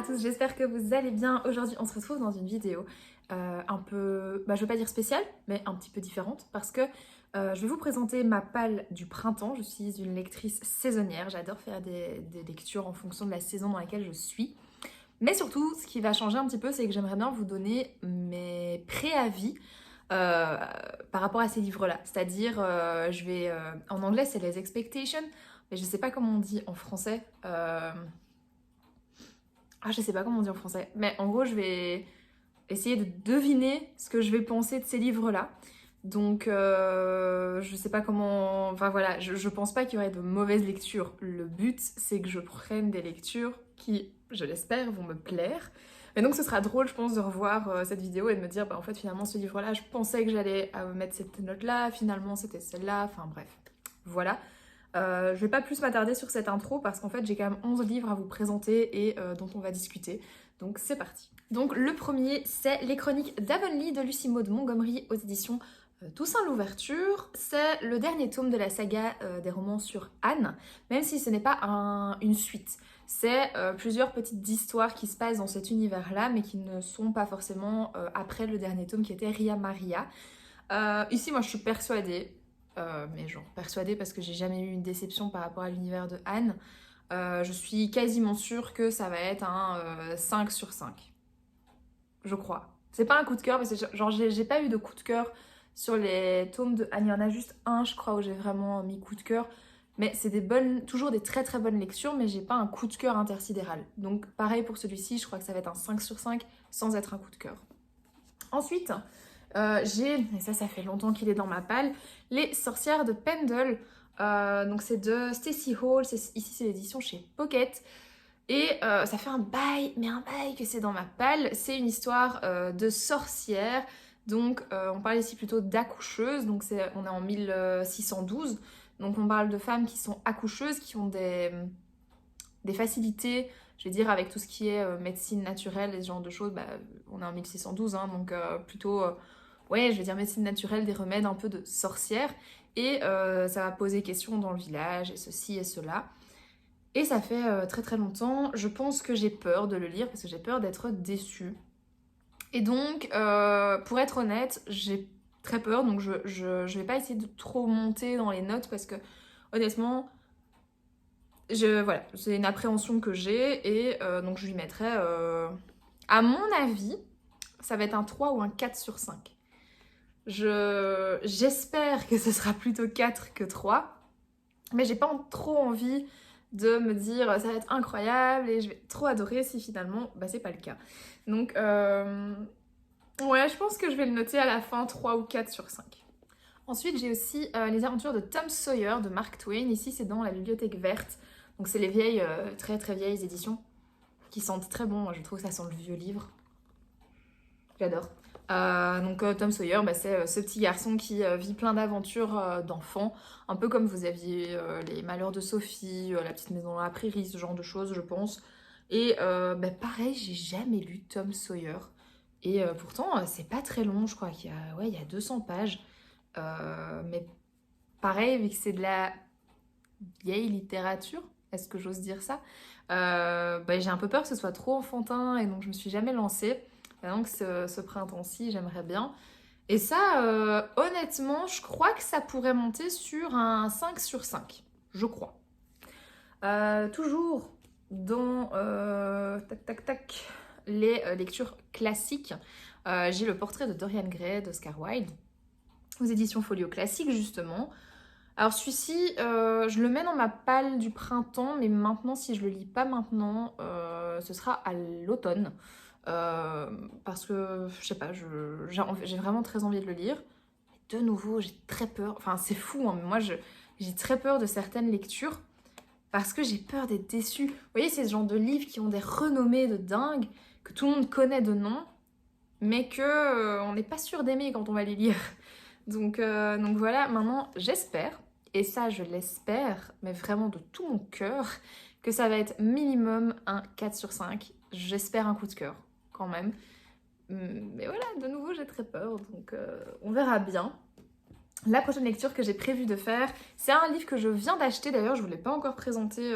tous, j'espère que vous allez bien. Aujourd'hui, on se retrouve dans une vidéo un peu, je veux pas dire spéciale, mais un petit peu différente parce que je vais vous présenter ma palle du printemps. Je suis une lectrice saisonnière, j'adore faire des lectures en fonction de la saison dans laquelle je suis. Mais surtout, ce qui va changer un petit peu, c'est que j'aimerais bien vous donner mes préavis euh, par rapport à ces livres-là. C'est-à-dire, en anglais, c'est les expectations, mais je sais pas comment on dit en français. Je sais pas comment on dit en français. Mais en gros, je vais essayer de deviner ce que je vais penser de ces livres-là. Donc, je sais pas comment... Enfin voilà, je pense pas qu'il y aurait de mauvaises lectures. Le but, c'est que je prenne des lectures qui, je l'espère, vont me plaire. Et donc, ce sera drôle, je pense, de revoir cette vidéo et de me dire, en fait, finalement, ce livre-là, je pensais que j'allais mettre cette note-là. Finalement, c'était celle-là. Enfin, bref. Voilà. Je vais pas plus m'attarder sur cette intro parce qu'en fait j'ai quand même 11 livres à vous présenter et dont on va discuter. Donc c'est parti. Donc le premier c'est Les Chroniques d'Avonlea de Lucie Maud Montgomery aux éditions Toussaint Louverture. C'est le dernier tome de la saga des romans sur Anne, même si ce n'est pas une suite. C'est plusieurs petites histoires qui se passent dans cet univers-là, mais qui ne sont pas forcément après le dernier tome qui était Ria Maria. Ici moi je suis persuadée, mais genre persuadée parce que j'ai jamais eu une déception par rapport à l'univers de Anne. Je suis quasiment sûre que ça va être un 5 sur 5. Je crois. C'est pas un coup de cœur, mais c'est genre j'ai pas eu de coup de cœur sur les tomes de Anne. Il y en a juste un, je crois, où j'ai vraiment mis coup de cœur. Mais c'est toujours des très très bonnes lectures, mais j'ai pas un coup de cœur intersidéral. Donc pareil pour celui-ci, je crois que ça va être un 5 sur 5 sans être un coup de cœur. Ensuite, et ça fait longtemps qu'il est dans ma palle, Les Sorcières de Pendle. Donc c'est de Stacey Hall, ici c'est l'édition chez Pocket. Et ça fait un bail que c'est dans ma palle. C'est une histoire de sorcière. Donc on parle ici plutôt d'accoucheuse. Donc on est en 1612. Donc on parle de femmes qui sont accoucheuses, qui ont des facilités, je vais dire, avec tout ce qui est médecine naturelle et ce genre de choses. On est en 1612, hein, donc plutôt, ouais, je vais dire médecine naturelle, des remèdes un peu de sorcière. Et ça va poser question dans le village, et ceci et cela. Et ça fait très très longtemps. Je pense que j'ai peur de le lire, parce que j'ai peur d'être déçue. Et donc, pour être honnête, j'ai très peur, donc je vais pas essayer de trop monter dans les notes, parce que honnêtement... Voilà, c'est une appréhension que j'ai et donc je lui mettrais, à mon avis, ça va être un 3 ou un 4 sur 5. J'espère que ce sera plutôt 4 que 3, mais j'ai pas trop envie de me dire ça va être incroyable et je vais trop adorer si finalement, c'est pas le cas. Donc, ouais, je pense que je vais le noter à la fin 3 ou 4 sur 5. Ensuite, j'ai aussi Les Aventures de Tom Sawyer de Mark Twain. Ici, c'est dans la Bibliothèque Verte. Donc, c'est les vieilles, très très vieilles éditions qui sentent très bon. Moi, je trouve que ça sent le vieux livre. J'adore. Donc, Tom Sawyer, c'est ce petit garçon qui vit plein d'aventures d'enfants. Un peu comme vous aviez Les Malheurs de Sophie, La Petite Maison dans la Prairie, ce genre de choses, je pense. Et pareil, j'ai jamais lu Tom Sawyer. Et pourtant, c'est pas très long. Je crois qu'il y a 200 pages. Mais pareil, vu que c'est de la vieille littérature, est-ce que j'ose dire ça, j'ai un peu peur que ce soit trop enfantin et donc je me suis jamais lancée. Et donc ce printemps-ci, j'aimerais bien. Et ça, honnêtement, je crois que ça pourrait monter sur un 5 sur 5. Je crois. Toujours dans les lectures classiques, j'ai Le Portrait de Dorian Gray d'Oscar Wilde, aux éditions Folio Classique justement. Alors celui-ci, je le mets dans ma palle du printemps, mais maintenant, si je le lis pas maintenant, ce sera à l'automne. Parce que, je sais pas, j'ai vraiment très envie de le lire. Mais de nouveau, j'ai très peur, enfin c'est fou, hein, mais moi j'ai très peur de certaines lectures, parce que j'ai peur d'être déçue. Vous voyez, c'est ce genre de livres qui ont des renommées de dingue, que tout le monde connaît de nom, mais que on n'est pas sûr d'aimer quand on va les lire. Donc voilà, maintenant j'espère, et ça je l'espère, mais vraiment de tout mon cœur, que ça va être minimum un 4 sur 5. J'espère un coup de cœur, quand même. Mais voilà, de nouveau j'ai très peur, donc on verra bien. La prochaine lecture que j'ai prévu de faire, c'est un livre que je viens d'acheter, d'ailleurs je ne vous l'ai pas encore présenté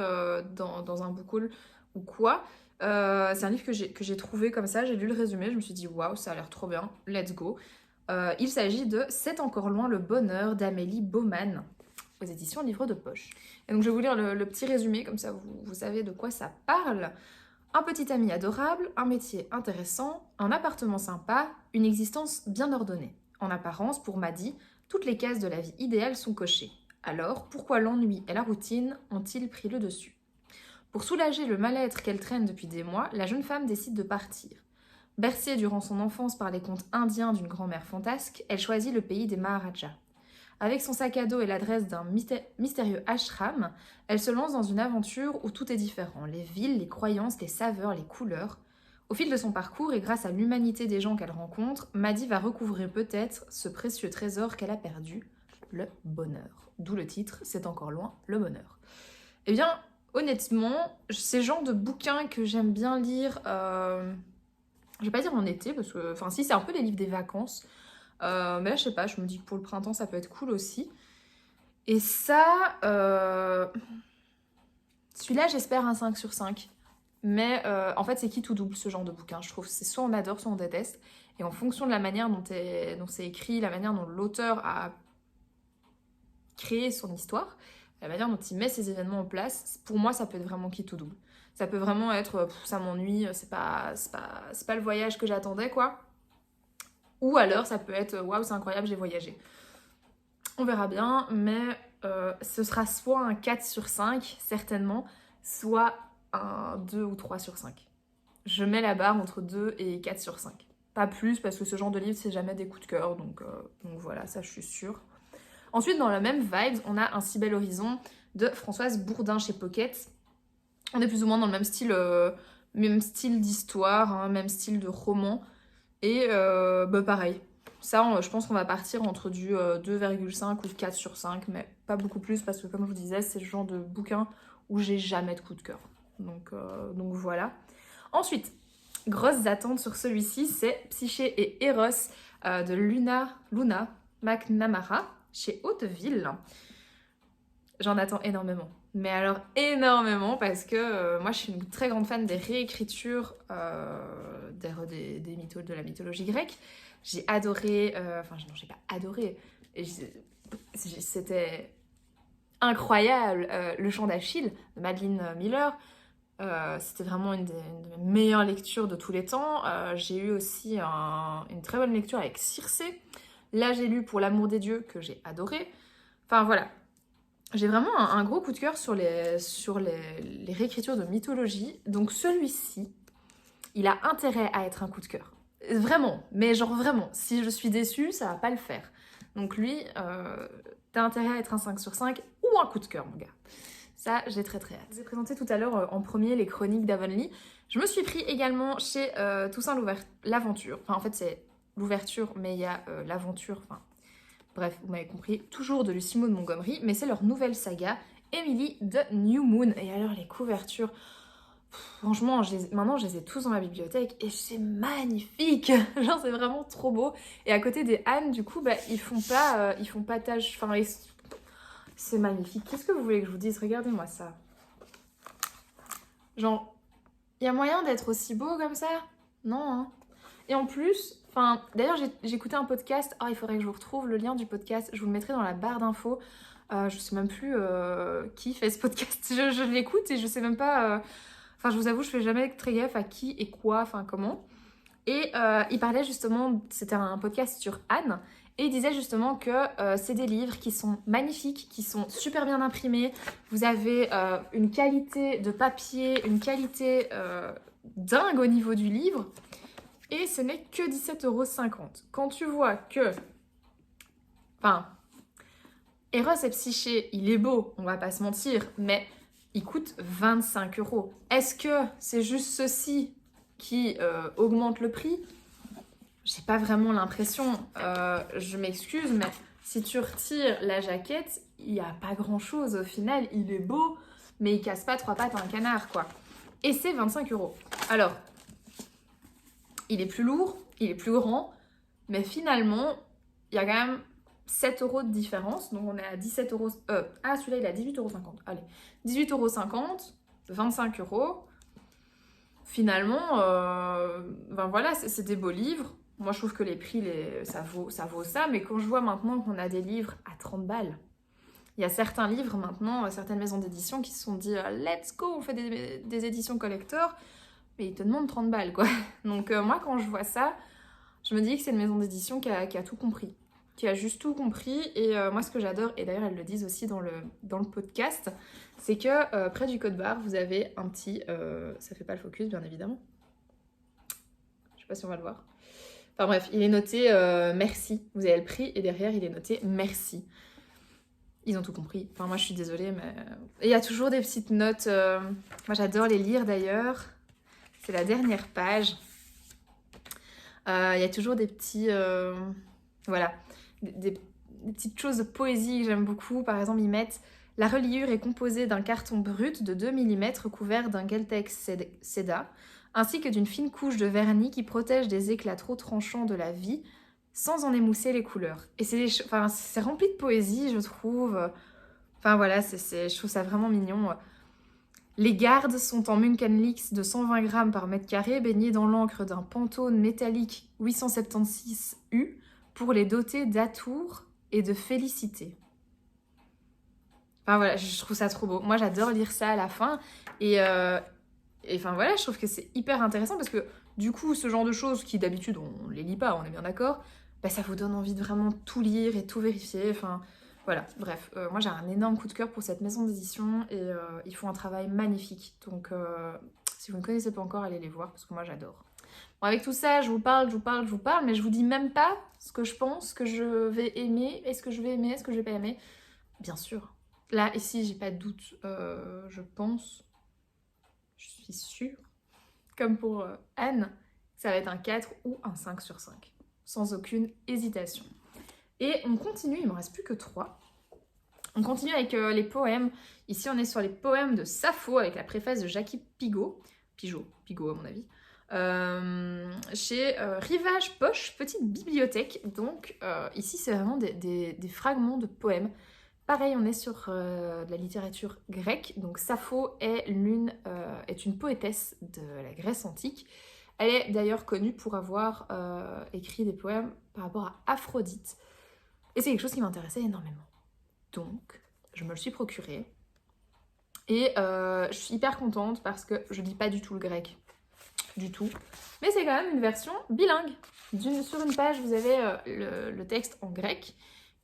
dans un book haul ou quoi. C'est un livre que j'ai trouvé comme ça, j'ai lu le résumé, je me suis dit waouh, ça a l'air trop bien, let's go. Il s'agit de C'est encore loin le bonheur d'Amélie Baumann, aux éditions Livre de Poche. Et donc je vais vous lire le petit résumé, comme ça vous savez de quoi ça parle. Un petit ami adorable, un métier intéressant, un appartement sympa, une existence bien ordonnée. En apparence, pour Maddy, toutes les cases de la vie idéale sont cochées. Alors, pourquoi l'ennui et la routine ont-ils pris le dessus? Pour soulager le mal-être qu'elle traîne depuis des mois, la jeune femme décide de partir. Bercée durant son enfance par les contes indiens d'une grand-mère fantasque, elle choisit le pays des Maharajas. Avec son sac à dos et l'adresse d'un mystérieux ashram, elle se lance dans une aventure où tout est différent. Les villes, les croyances, les saveurs, les couleurs. Au fil de son parcours et grâce à l'humanité des gens qu'elle rencontre, Maddy va recouvrir peut-être ce précieux trésor qu'elle a perdu, le bonheur. D'où le titre, C'est encore loin, le bonheur. Eh bien, honnêtement, c'est le genre de bouquin que j'aime bien lire, je vais pas dire en été, parce que, enfin si, c'est un peu les livres des vacances. Mais là, je sais pas, je me dis que pour le printemps, ça peut être cool aussi. Et ça, celui-là, j'espère un 5 sur 5. Mais en fait, c'est qui tout double ce genre de bouquin. Je trouve c'est soit on adore, soit on déteste. Et en fonction de la manière dont c'est écrit, la manière dont l'auteur a créé son histoire, la manière dont il met ses événements en place, pour moi, ça peut être vraiment qui tout double. Ça peut vraiment être, ça m'ennuie, c'est pas le voyage que j'attendais, quoi. Ou alors ça peut être waouh, c'est incroyable, j'ai voyagé. On verra bien, mais ce sera soit un 4 sur 5, certainement, soit un 2 ou 3 sur 5. Je mets la barre entre 2 et 4 sur 5. Pas plus, parce que ce genre de livre, c'est jamais des coups de cœur, donc voilà, ça je suis sûre. Ensuite, dans la même vibe, on a Un si bel horizon de Françoise Bourdin chez Pocket. On est plus ou moins dans le même style d'histoire, hein, même style de roman. Et pareil, ça je pense qu'on va partir entre du 2,5 ou 4 sur 5, mais pas beaucoup plus parce que comme je vous disais, c'est le genre de bouquin où j'ai jamais de coup de cœur. Donc voilà. Ensuite, grosses attentes sur celui-ci, c'est Psyché et Eros de Luna McNamara chez Hauteville. J'en attends énormément. Mais alors énormément parce que moi je suis une très grande fan des réécritures de la mythologie grecque. J'ai adoré, enfin non j'ai pas adoré, c'était incroyable, Le Chant d'Achille de Madeline Miller. C'était vraiment une de mes meilleures lectures de tous les temps. J'ai eu aussi une très bonne lecture avec Circé. Là j'ai lu Pour l'amour des dieux que j'ai adoré. Enfin voilà. J'ai vraiment un gros coup de cœur sur les réécritures de mythologie. Donc celui-ci, il a intérêt à être un coup de cœur. Vraiment, mais genre vraiment. Si je suis déçue, ça va pas le faire. Donc lui, t'as intérêt à être un 5 sur 5 ou un coup de cœur, mon gars. Ça, j'ai très très hâte. Je vous ai présenté tout à l'heure en premier les chroniques d'Avonlea. Je me suis pris également chez Toussaint l'Aventure. Enfin, en fait, c'est l'ouverture, mais il y a l'aventure, enfin... Bref, vous m'avez compris, toujours de Lucie Maud Montgomery, mais c'est leur nouvelle saga, Emily de New Moon. Et alors les couvertures, franchement, maintenant je les ai tous dans ma bibliothèque et c'est magnifique. Genre c'est vraiment trop beau. Et à côté des Anne, du coup, ils font pas tâche, enfin c'est magnifique. Qu'est-ce que vous voulez que je vous dise? Regardez-moi ça. Genre, il y a moyen d'être aussi beau comme ça? Non, hein. Et en plus, enfin, d'ailleurs j'ai écouté un podcast, il faudrait que je vous retrouve le lien du podcast, je vous le mettrai dans la barre d'infos. Je sais même plus qui fait ce podcast, je l'écoute et je sais même pas, enfin je vous avoue je fais jamais très gaffe à qui et quoi, enfin comment. Et il parlait justement, c'était un podcast sur Anne, et il disait justement que c'est des livres qui sont magnifiques, qui sont super bien imprimés, vous avez une qualité de papier, une qualité dingue au niveau du livre. Et ce n'est que 17,50 €. Quand tu vois que... Enfin, Eros et Psyché, il est beau, on va pas se mentir, mais il coûte 25 €. Est-ce que c'est juste ceci qui augmente le prix? J'ai pas vraiment l'impression. Je m'excuse, mais si tu retires la jaquette, il n'y a pas grand-chose. Au final, il est beau, mais il casse pas trois pattes à un canard, quoi. Et c'est 25 €. Alors... il est plus lourd, il est plus grand, mais finalement, il y a quand même 7 € de différence. Donc on est à 17 €. Celui-là, il est à 18,50 €. Allez, 18,50 €, 25 €. finalement, ben voilà, c'est des beaux livres. Moi, je trouve que les prix, ça vaut ça. Mais quand je vois maintenant qu'on a des livres à 30 balles, il y a certains livres maintenant, certaines maisons d'édition qui se sont dit let's go, on fait des éditions collector, mais ils te demandent 30 balles, quoi. Donc moi, quand je vois ça, je me dis que c'est une maison d'édition qui a tout compris. Qui a juste tout compris. Et moi, ce que j'adore, et d'ailleurs, elles le disent aussi dans le podcast, c'est que près du code barre, vous avez un petit... ça fait pas le focus, bien évidemment. Je sais pas si on va le voir. Enfin bref, il est noté merci. Vous avez le prix et derrière, il est noté merci. Ils ont tout compris. Enfin, moi, je suis désolée, mais... Et il y a toujours des petites notes. Moi, j'adore les lire, d'ailleurs. C'est la dernière page. Il y a toujours des petits... voilà. Des petites choses de poésie que j'aime beaucoup. Par exemple, ils mettent... La reliure est composée d'un carton brut de 2 mm couvert d'un Geltex Seda, ainsi que d'une fine couche de vernis qui protège des éclats trop tranchants de la vie, sans en émousser les couleurs. Et c'est rempli de poésie, je trouve. Enfin voilà, je trouve ça vraiment mignon. Les gardes sont en Munkenlix de 120 grammes par mètre carré, baignés dans l'encre d'un Pantone métallique 876U pour les doter d'atour et de félicité. Enfin voilà, je trouve ça trop beau. Moi j'adore lire ça à la fin. Et enfin voilà, je trouve que c'est hyper intéressant parce que du coup, ce genre de choses qui d'habitude on les lit pas, on est bien d'accord, bah, ça vous donne envie de vraiment tout lire et tout vérifier. Enfin voilà, bref, moi j'ai un énorme coup de cœur pour cette maison d'édition et ils font un travail magnifique. Donc si vous ne connaissez pas encore, allez les voir parce que moi j'adore. Bon, avec tout ça, je vous parle, mais je vous dis même pas ce que je pense que je vais aimer. Est-ce que je vais aimer, est-ce que je vais pas aimer? Bien sûr. Là, ici, j'ai pas de doute. Je pense, je suis sûre, comme pour Anne, ça va être un 4 ou un 5 sur 5. Sans aucune hésitation. Et on continue, il me reste plus que 3. On continue avec les poèmes. Ici, on est sur les poèmes de Sappho avec la préface de Jackie Pigot à mon avis. Chez Rivage Poche, petite bibliothèque. Donc ici, c'est vraiment des fragments de poèmes. Pareil, on est sur de la littérature grecque. Donc Sappho est une poétesse de la Grèce antique. Elle est d'ailleurs connue pour avoir écrit des poèmes par rapport à Aphrodite. Et c'est quelque chose qui m'intéressait énormément. Donc, je me le suis procuré. Et je suis hyper contente parce que je lis pas du tout le grec. Du tout. Mais c'est quand même une version bilingue. Sur une page, vous avez le texte en grec.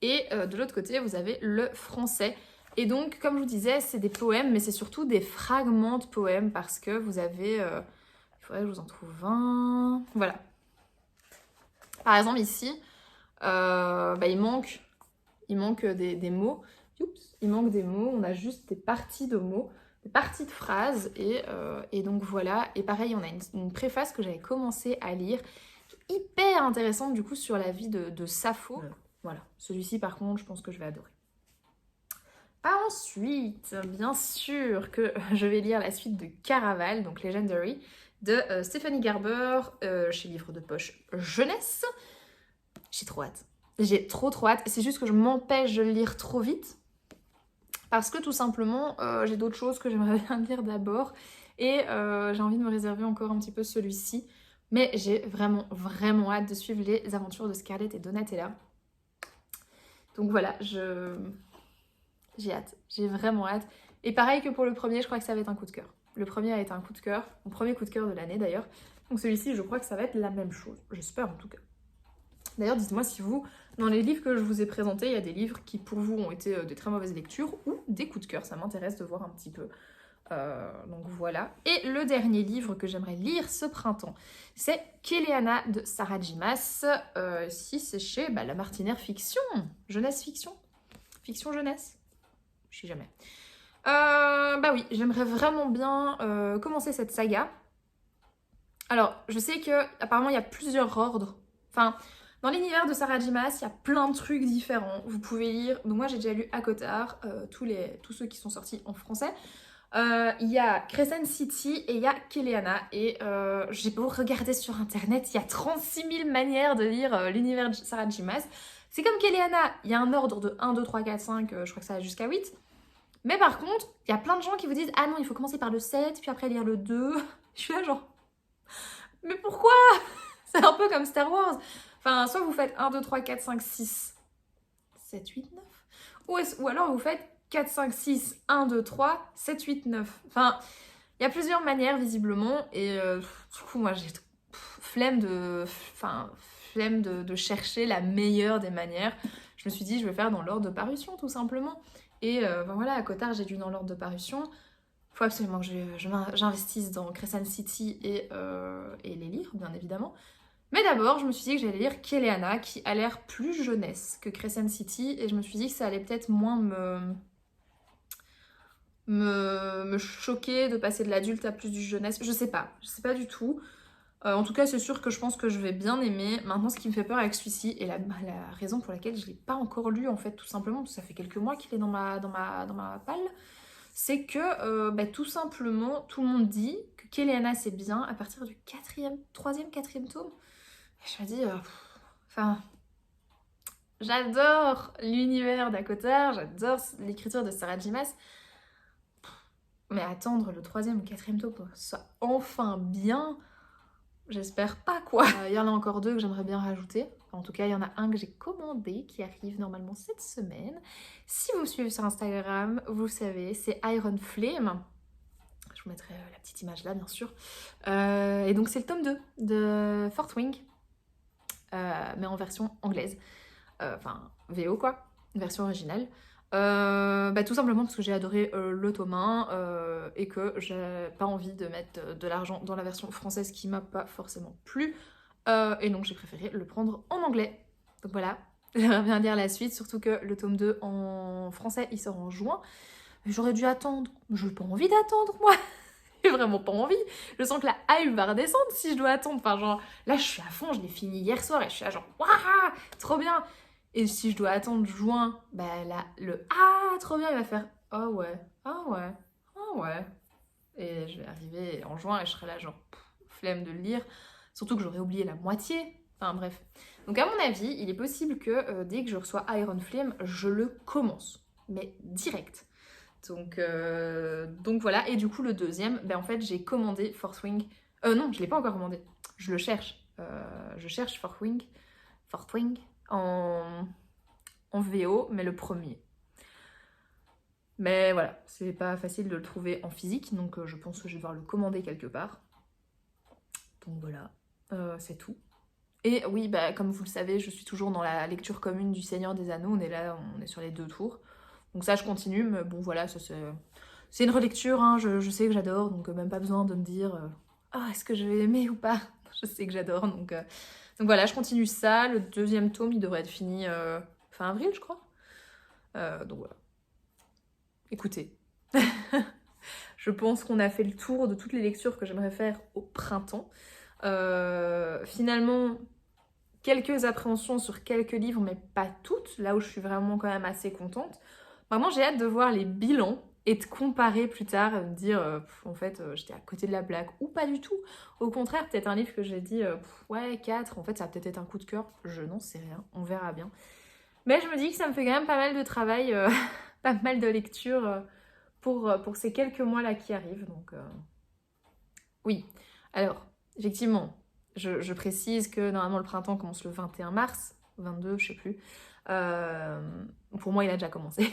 Et de l'autre côté, vous avez le français. Et donc, comme je vous disais, c'est des poèmes, mais c'est surtout des fragments de poèmes parce que vous avez... il faudrait que je vous en trouve un... Voilà. Par exemple, ici, il manque des mots. Oups, il manque des mots. On a juste des parties de mots, des parties de phrases. Et donc, voilà. Et pareil, on a une préface que j'avais commencé à lire, hyper intéressante, du coup, sur la vie de Sappho. Voilà, celui-ci par contre, je pense que je vais adorer. Ensuite, bien sûr que je vais lire la suite de Caraval, donc Legendary, de Stéphanie Garber, chez Livre de Poche Jeunesse. J'ai trop hâte. J'ai trop hâte. C'est juste que je m'empêche de le lire trop vite. Parce que tout simplement, j'ai d'autres choses que j'aimerais bien lire d'abord. Et j'ai envie de me réserver encore un petit peu celui-ci. Mais j'ai vraiment, vraiment hâte de suivre les aventures de Scarlett et Donatella. Donc voilà, j'ai hâte, j'ai vraiment hâte. Et pareil que pour le premier, je crois que ça va être un coup de cœur. Le premier a été un coup de cœur, mon premier coup de cœur de l'année d'ailleurs. Donc celui-ci, je crois que ça va être la même chose, j'espère en tout cas. D'ailleurs, dites-moi si vous, dans les livres que je vous ai présentés, il y a des livres qui pour vous ont été des très mauvaises lectures ou des coups de cœur, ça m'intéresse de voir un petit peu. Donc voilà. Et le dernier livre que j'aimerais lire ce printemps, c'est Kéléana de Sarah J. Maas. Si c'est chez La Martinière Fiction. Jeunesse Fiction. Fiction Jeunesse. Je sais jamais. Oui, j'aimerais vraiment bien commencer cette saga. Alors, je sais que apparemment il y a plusieurs ordres. Enfin, dans l'univers de Sarah J. Maas, il y a plein de trucs différents. Vous pouvez lire. Donc moi j'ai déjà lu ACOTAR, tous ceux qui sont sortis en français. Il y a Crescent City et il y a Kéléana. Et j'ai beau regarder sur internet, il y a 36 000 manières de lire l'univers de Sarah J. Maas. C'est comme Kéléana, il y a un ordre de 1, 2, 3, 4, 5, je crois que ça va jusqu'à 8. Mais par contre, il y a plein de gens qui vous disent « Ah non, il faut commencer par le 7, puis après lire le 2. » Je suis là genre Mais pourquoi? C'est un peu comme Star Wars. Enfin, soit vous faites 1, 2, 3, 4, 5, 6, 7, 8, 9. Ou alors vous faites 4, 5, 6, 1, 2, 3, 7, 8, 9. Enfin, il y a plusieurs manières visiblement. Et du coup, moi j'ai flemme de chercher la meilleure des manières. Je me suis dit, je vais faire dans l'ordre de parution tout simplement. Et voilà, à Cotard, j'ai dû dans l'ordre de parution. Il faut absolument que j'investisse dans Crescent City et les lire, bien évidemment. Mais d'abord, je me suis dit que j'allais lire Kéléana, qui a l'air plus jeunesse que Crescent City, et je me suis dit que ça allait peut-être moins me choquer de passer de l'adulte à plus du jeunesse. Je sais pas du tout. En tout cas, c'est sûr que je pense que je vais bien aimer. Maintenant, ce qui me fait peur avec celui-ci, et la raison pour laquelle je l'ai pas encore lu, en fait, tout simplement, parce que ça fait quelques mois qu'il est dans ma palle, c'est que tout simplement, tout le monde dit que Kéléana c'est bien à partir du 3e, 4e tome. Et je me dis, j'adore l'univers d'Akotar, j'adore l'écriture de Sarah J. Maas, mais attendre le 3e ou 4e tome pour que ce soit enfin bien, j'espère pas quoi. Il y en a encore 2 que j'aimerais bien rajouter. En tout cas, il y en a un que j'ai commandé qui arrive normalement cette semaine. Si vous me suivez sur Instagram, vous savez, c'est Iron Flame. Je vous mettrai la petite image là, bien sûr. Et donc, c'est le tome 2 de Fourth Wing, mais en version anglaise. Enfin, VO quoi, une version originale. Tout simplement parce que j'ai adoré le tome 1 et que j'ai pas envie de mettre de l'argent dans la version française qui m'a pas forcément plu. Et donc j'ai préféré le prendre en anglais. Donc voilà, j'aimerais bien lire la suite, surtout que le tome 2 en français il sort en juin. J'aurais dû attendre, je n'ai pas envie d'attendre moi. J'ai vraiment pas envie. Je sens que la hype va redescendre si je dois attendre. Enfin genre, là je suis à fond, je l'ai fini hier soir et je suis là genre waouh, trop bien. Et si je dois attendre juin, là, le ah, trop bien, il va faire ah ouais, ah ouais, ah ouais. Et je vais arriver en juin et je serai là, genre, flemme de le lire. Surtout que j'aurais oublié la moitié. Enfin bref. Donc à mon avis, il est possible que dès que je reçois Iron Flame, je le commence. Mais direct. Donc voilà. Et du coup, le deuxième, en fait, j'ai commandé Fourth Wing. Non, je l'ai pas encore commandé. Je le cherche. Je cherche Fourth Wing en VO, mais le premier. Mais voilà, c'est pas facile de le trouver en physique, donc je pense que je vais devoir le commander quelque part. Donc voilà, c'est tout. Et oui, comme vous le savez, je suis toujours dans la lecture commune du Seigneur des Anneaux, on est là, on est sur les 2 tours. Donc ça, je continue, mais bon voilà, c'est une relecture, hein, je sais que j'adore, donc même pas besoin de me dire est-ce que je vais aimer ou pas. Je sais que j'adore, donc voilà, je continue ça. Le 2e tome, il devrait être fini fin avril, je crois. Donc voilà. Écoutez, je pense qu'on a fait le tour de toutes les lectures que j'aimerais faire au printemps. Finalement, quelques appréhensions sur quelques livres, mais pas toutes, là où je suis vraiment quand même assez contente. Vraiment, j'ai hâte de voir les bilans et de comparer plus tard, et me dire, en fait, j'étais à côté de la plaque, ou pas du tout. Au contraire, peut-être un livre que j'ai dit, ouais, 4, en fait, ça a peut-être été un coup de cœur, je n'en sais rien, on verra bien. Mais je me dis que ça me fait quand même pas mal de travail, pas mal de lecture pour ces quelques mois-là qui arrivent, donc oui. Alors, effectivement, je précise que normalement le printemps commence le 21 mars, 22, je sais plus. Pour moi, il a déjà commencé.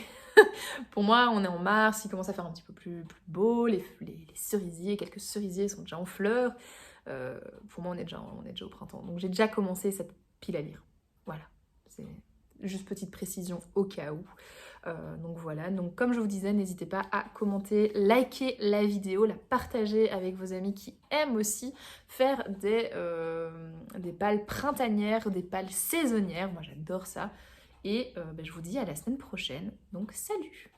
Pour moi, on est en mars, il commence à faire un petit peu plus beau, les cerisiers, quelques cerisiers sont déjà en fleurs. Pour moi, on est déjà au printemps. Donc j'ai déjà commencé cette pile à lire. Voilà, c'est juste petite précision au cas où. Donc voilà, donc comme je vous disais, n'hésitez pas à commenter, liker la vidéo, la partager avec vos amis qui aiment aussi faire des pales printanières, des pales saisonnières. Moi j'adore ça. Et je vous dis à la semaine prochaine, donc salut!